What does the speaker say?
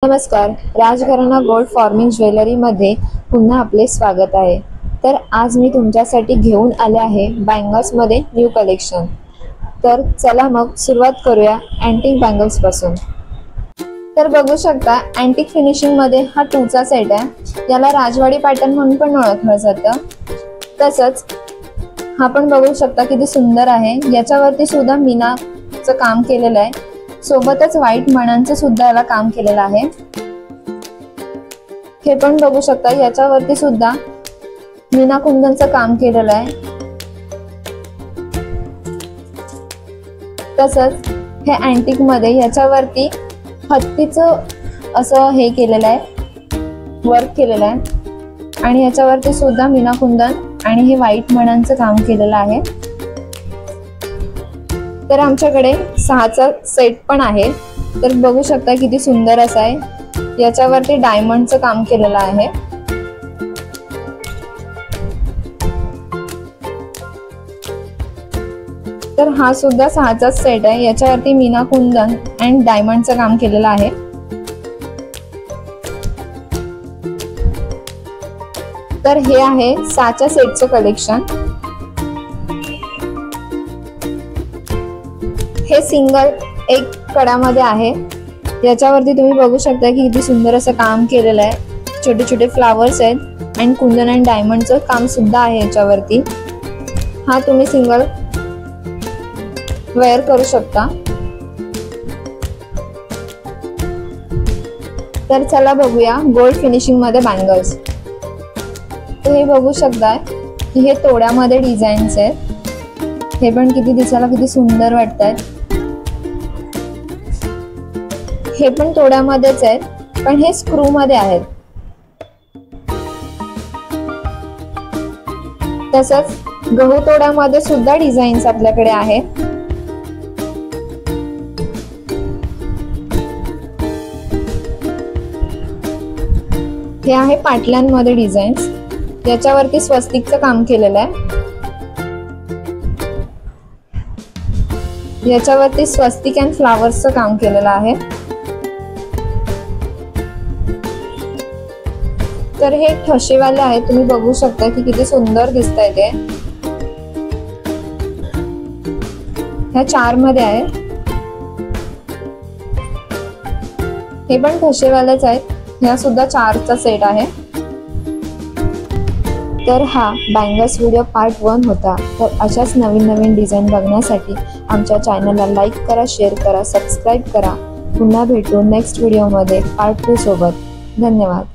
नमस्कार, Rajgharana gold forming jewellery मध्ये पुन्हा आपले स्वागत आहे। तर आज मी तुमच्यासाठी घेऊन आले आहे बँगल्स मध्ये न्यू कलेक्शन। तर चला मग सुरुवात करूया अँटिक बँगल्स पासून। तर बघू शकता अँटिक फिनिशिंग मध्ये हा 2चा सेट आहे। याला राजवाडी पॅटर्न म्हणून पण ओळखलं जातं। तसंच हा पण बघू शकता किती सुंदर आहे। याच्यावरती सुद्धा मीनाचं काम केलेलं आहे। सोबतच व्हाईट मण्यांचं सुद्धा याला काम केलेलं आहे। हे पण बघू शकता याच्यावरती सुद्धा मीना कुंदनचं काम केलेलं आहे। तसंच हे अँटिक मध्ये याच्यावरती हत्तीचं असं हे केलेलं आहे, वर्क केलेलं आहे आणि याच्यावरती सुद्धा मीना कुंदन आणि हे व्हाईट मण्यांचं काम केलेलं आहे। तर आमच्याकडे 6चा सेट पण आहे। तर बघू शकता किती सुंदर असा आहे। याच्यावरती डायमंडचं काम केलेलं आहे। तर हा सुद्धा 6चा सेट आहे। याच्यावरती मीना कुंदन आणि डायमंडचं काम केलेलं आहे। तर हे आहे 6च्या सेटचं कलेक्शन। हे सिंगल एक कड्यामध्ये आहे। याच्यावरती तुम्ही बघू शकता की किती सुंदर असं काम केलेलं आहे। छोटे छोटे फ्लावर्स आहेत आणि कुंदन आणि डायमंडचं काम सुद्धा आहे याच्यावरती। हा तुम्ही सिंगल वेअर करू शकता। तर चला बघूया गोल्ड फिनिशिंग मध्ये बँगल्स। तर हे बघू शकता की हे तोड्यामध्ये डिझाईन्स आहेत। हे पण किती दिसायला किती सुंदर वाटतात। हे पण तोड्यामध्येच आहेत, पण हे स्क्रू मध्ये आहेत। तसंच गहू तोड्यामध्ये सुद्धा डिझाईन्स आपल्याकडे आहेत। हे आहे पाटल्यांमध्ये डिझाईन्स। याच्यावरती स्वस्तिकचं काम केलेलं आहे। याच्यावरती स्वस्तिक अँड फ्लावर्सचं काम केलेलं आहे। तर हे ठसेवाले आहेत। तुम्ही बघू शकता की किती सुंदर दिसतंय ते। ह्या 4 मध्ये आहे। हे पण ठसेवालेच आहेत। ह्या सुद्धा 4चा सेट आहे। तर हा बँगल्स व्हिडिओ पार्ट 1 होता। तर अशाच नवीन नवीन डिझाईन बघण्यासाठी आमच्या चॅनलला लाईक करा, शेअर करा, सबस्क्राईब करा। पुन्हा भेटू नेक्स्ट व्हिडिओमध्ये पार्ट 2 सोबत। धन्यवाद।